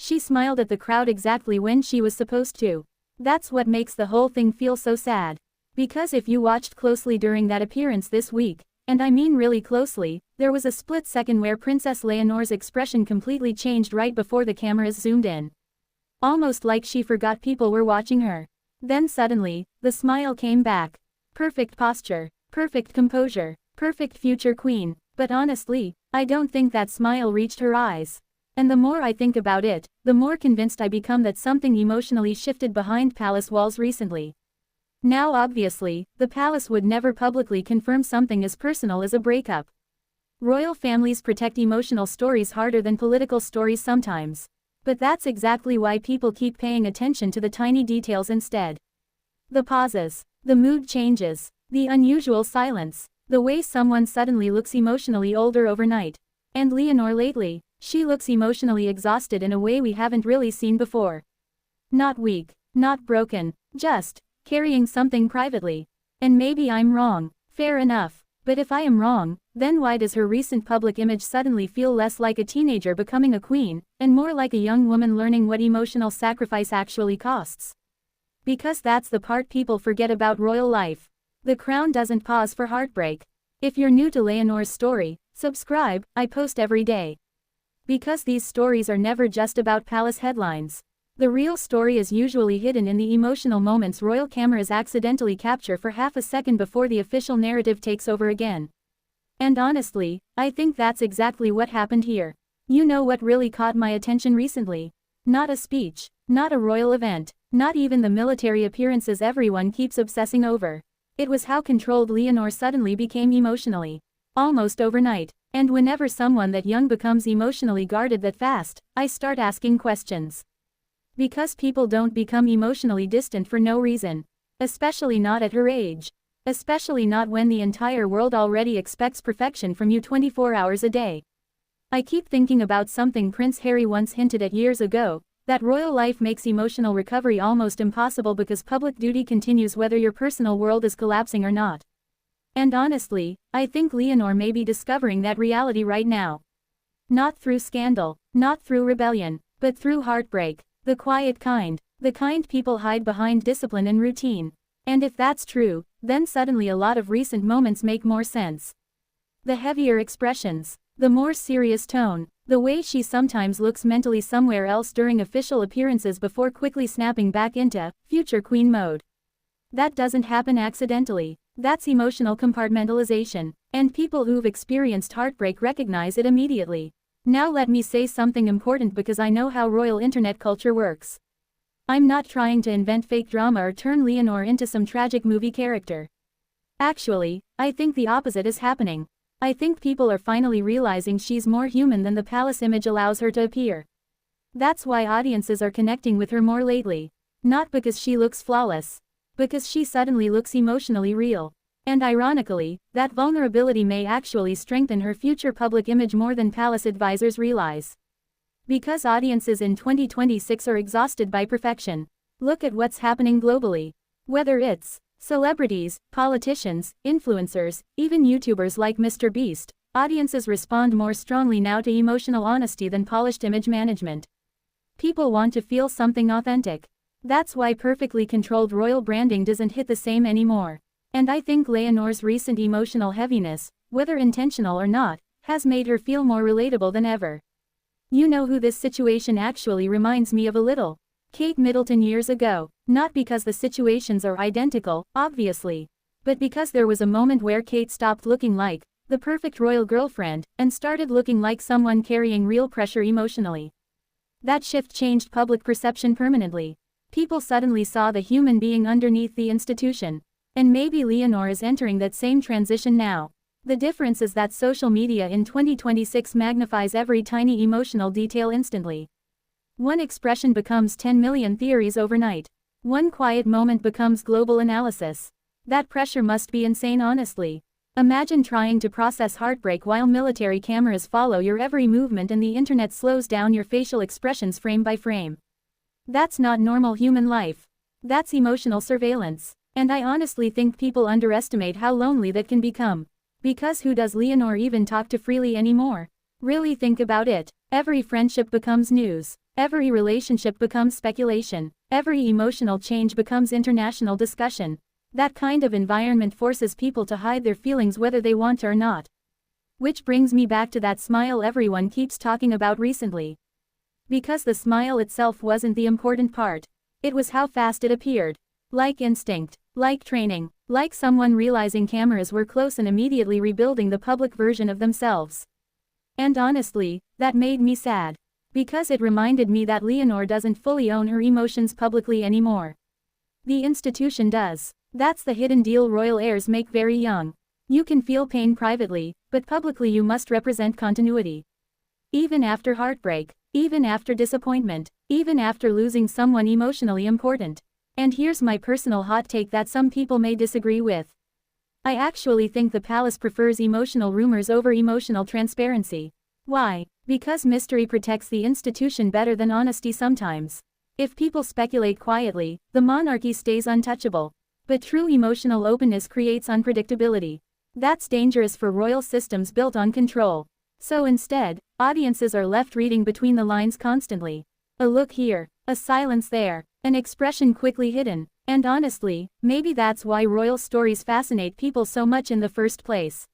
She smiled at the crowd exactly when she was supposed to. That's what makes the whole thing feel so sad. Because if you watched closely during that appearance this week, and I mean really closely, there was a split second where Princess Leonor's expression completely changed right before the cameras zoomed in. Almost like she forgot people were watching her. Then suddenly, the smile came back. Perfect posture, perfect composure, perfect future queen. But honestly, I don't think that smile reached her eyes. And the more I think about it, the more convinced I become that something emotionally shifted behind palace walls recently. Now obviously, the palace would never publicly confirm something as personal as a breakup. Royal families protect emotional stories harder than political stories sometimes. But that's exactly why people keep paying attention to the tiny details instead. The pauses, the mood changes, the unusual silence, the way someone suddenly looks emotionally older overnight. And Leonor lately, she looks emotionally exhausted in a way we haven't really seen before. Not weak, not broken, just carrying something privately. And maybe I'm wrong, fair enough, but if I am wrong, then why does her recent public image suddenly feel less like a teenager becoming a queen, and more like a young woman learning what emotional sacrifice actually costs? Because that's the part people forget about royal life. The crown doesn't pause for heartbreak. If you're new to Leonor's story, subscribe, I post every day. Because these stories are never just about palace headlines. The real story is usually hidden in the emotional moments royal cameras accidentally capture for half a second before the official narrative takes over again. And honestly, I think that's exactly what happened here. You know what really caught my attention recently? Not a speech, not a royal event, not even the military appearances everyone keeps obsessing over. It was how controlled Leonor suddenly became emotionally. Almost overnight. And whenever someone that young becomes emotionally guarded that fast, I start asking questions. Because people don't become emotionally distant for no reason. Especially not at her age. Especially not when the entire world already expects perfection from you 24 hours a day. I keep thinking about something Prince Harry once hinted at years ago, that royal life makes emotional recovery almost impossible because public duty continues whether your personal world is collapsing or not. And honestly, I think Leonor may be discovering that reality right now. Not through scandal, not through rebellion, but through heartbreak. The quiet kind. The kind people hide behind discipline and routine. And if that's true, then suddenly a lot of recent moments make more sense. The heavier expressions. The more serious tone. The way she sometimes looks mentally somewhere else during official appearances before quickly snapping back into future queen mode. That doesn't happen accidentally. That's emotional compartmentalization. And people who've experienced heartbreak recognize it immediately. Now let me say something important because I know how royal internet culture works. I'm not trying to invent fake drama or turn Leonor into some tragic movie character. Actually, I think the opposite is happening. I think people are finally realizing she's more human than the palace image allows her to appear. That's why audiences are connecting with her more lately. Not because she looks flawless. Because she suddenly looks emotionally real. And ironically, that vulnerability may actually strengthen her future public image more than palace advisors realize. Because audiences in 2026 are exhausted by perfection. Look at what's happening globally. Whether it's celebrities, politicians, influencers, even YouTubers like Mr. Beast, audiences respond more strongly now to emotional honesty than polished image management. People want to feel something authentic. That's why perfectly controlled royal branding doesn't hit the same anymore. And I think Leonor's recent emotional heaviness, whether intentional or not, has made her feel more relatable than ever. You know who this situation actually reminds me of a little? Kate Middleton years ago. Not because the situations are identical, obviously. But because there was a moment where Kate stopped looking like the perfect royal girlfriend, and started looking like someone carrying real pressure emotionally. That shift changed public perception permanently. People suddenly saw the human being underneath the institution. And maybe Leonor is entering that same transition now. The difference is that social media in 2026 magnifies every tiny emotional detail instantly. One expression becomes 10 million theories overnight. One quiet moment becomes global analysis. That pressure must be insane, honestly. Imagine trying to process heartbreak while military cameras follow your every movement and the internet slows down your facial expressions frame by frame. That's not normal human life. That's emotional surveillance. And I honestly think people underestimate how lonely that can become. Because who does Leonor even talk to freely anymore? Really think about it. Every friendship becomes news. Every relationship becomes speculation. Every emotional change becomes international discussion. That kind of environment forces people to hide their feelings whether they want to or not. Which brings me back to that smile everyone keeps talking about recently. Because the smile itself wasn't the important part. It was how fast it appeared. Like instinct, like training, like someone realizing cameras were close and immediately rebuilding the public version of themselves. And honestly, that made me sad. Because it reminded me that Leonor doesn't fully own her emotions publicly anymore. The institution does. That's the hidden deal royal heirs make very young. You can feel pain privately, but publicly you must represent continuity. Even after heartbreak, even after disappointment, even after losing someone emotionally important. And here's my personal hot take that some people may disagree with. I actually think the palace prefers emotional rumors over emotional transparency. Why? Because mystery protects the institution better than honesty sometimes. If people speculate quietly, the monarchy stays untouchable. But true emotional openness creates unpredictability. That's dangerous for royal systems built on control. So instead, audiences are left reading between the lines constantly. A look here, a silence there, an expression quickly hidden. And honestly, maybe that's why royal stories fascinate people so much in the first place.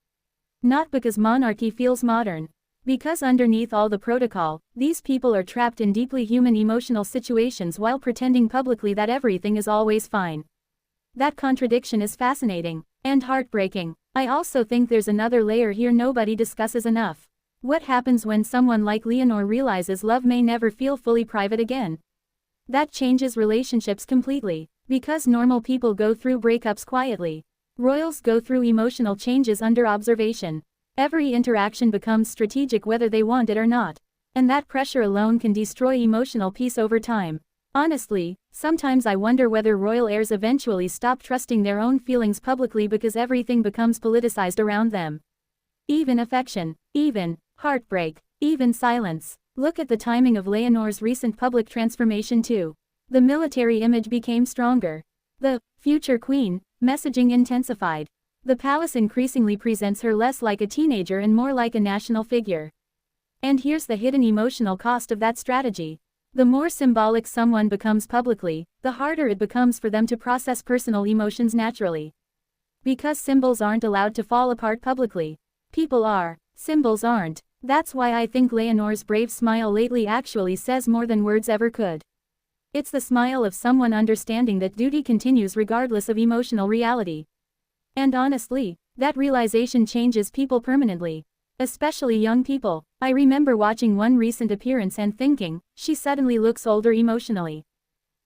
Not because monarchy feels modern. Because underneath all the protocol, these people are trapped in deeply human emotional situations while pretending publicly that everything is always fine. That contradiction is fascinating. And heartbreaking. I also think there's another layer here nobody discusses enough. What happens when someone like Leonor realizes love may never feel fully private again? That changes relationships completely. Because normal people go through breakups quietly. Royals go through emotional changes under observation. Every interaction becomes strategic whether they want it or not. And that pressure alone can destroy emotional peace over time. Honestly, sometimes I wonder whether royal heirs eventually stop trusting their own feelings publicly because everything becomes politicized around them. Even affection, even heartbreak, even silence. Look at the timing of Leonor's recent public transformation too. The military image became stronger. The future queen messaging intensified. The palace increasingly presents her less like a teenager and more like a national figure. And here's the hidden emotional cost of that strategy. The more symbolic someone becomes publicly, the harder it becomes for them to process personal emotions naturally. Because symbols aren't allowed to fall apart publicly. People are. Symbols aren't. That's why I think Leonor's brave smile lately actually says more than words ever could. It's the smile of someone understanding that duty continues regardless of emotional reality. And honestly, that realization changes people permanently. Especially young people. I remember watching one recent appearance and thinking, she suddenly looks older emotionally.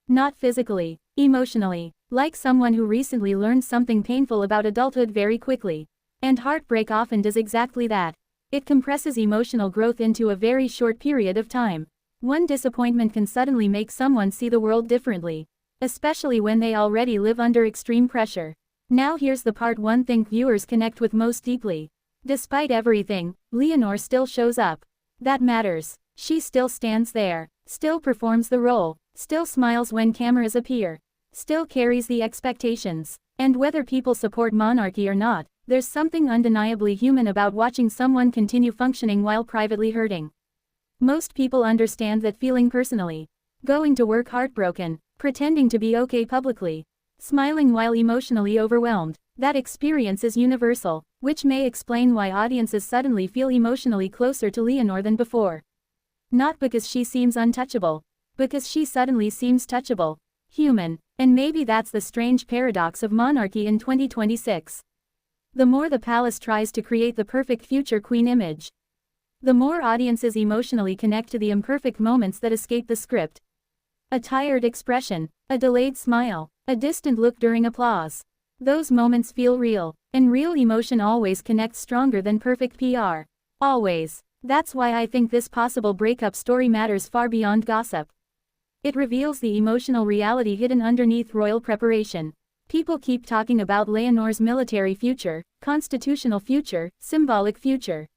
Not physically, emotionally. Like someone who recently learned something painful about adulthood very quickly. And heartbreak often does exactly that. It compresses emotional growth into a very short period of time. One disappointment can suddenly make someone see the world differently. Especially when they already live under extreme pressure. Now here's the part one think viewers connect with most deeply. Despite everything, Leonor still shows up. That matters. She still stands there, still performs the role, still smiles when cameras appear, still carries the expectations. And whether people support monarchy or not, there's something undeniably human about watching someone continue functioning while privately hurting. Most people understand that feeling personally. Going to work heartbroken, pretending to be okay publicly. Smiling while emotionally overwhelmed. That experience is universal, which may explain why audiences suddenly feel emotionally closer to Leonor than before. Not because she seems untouchable, because she suddenly seems touchable, human, and maybe that's the strange paradox of monarchy in 2026. The more the palace tries to create the perfect future queen image, the more audiences emotionally connect to the imperfect moments that escape the script. A tired expression, a delayed smile, a distant look during applause. Those moments feel real, and real emotion always connects stronger than perfect PR. Always. That's why I think this possible breakup story matters far beyond gossip. It reveals the emotional reality hidden underneath royal preparation. People keep talking about Leonor's military future, constitutional future, symbolic future.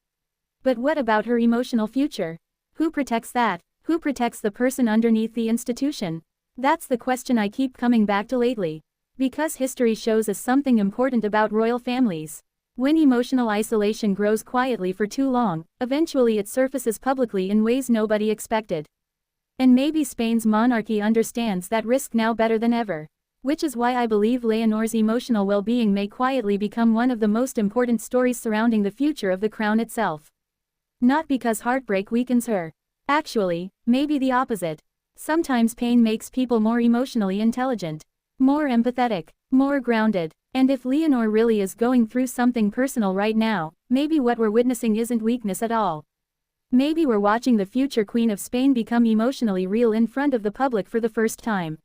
But what about her emotional future? Who protects that? Who protects the person underneath the institution? That's the question I keep coming back to lately. Because history shows us something important about royal families. When emotional isolation grows quietly for too long, eventually it surfaces publicly in ways nobody expected. And maybe Spain's monarchy understands that risk now better than ever. Which is why I believe Leonor's emotional well-being may quietly become one of the most important stories surrounding the future of the crown itself. Not because heartbreak weakens her. Actually, maybe the opposite. Sometimes pain makes people more emotionally intelligent, more empathetic, more grounded. And if Leonor really is going through something personal right now, maybe what we're witnessing isn't weakness at all. Maybe we're watching the future Queen of Spain become emotionally real in front of the public for the first time.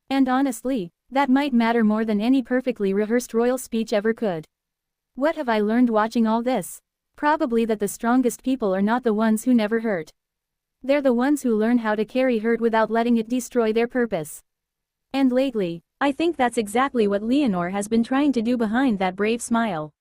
And honestly, that might matter more than any perfectly rehearsed royal speech ever could. What have I learned watching all this? Probably that the strongest people are not the ones who never hurt. They're the ones who learn how to carry hurt without letting it destroy their purpose. And lately, I think that's exactly what Leonor has been trying to do behind that brave smile.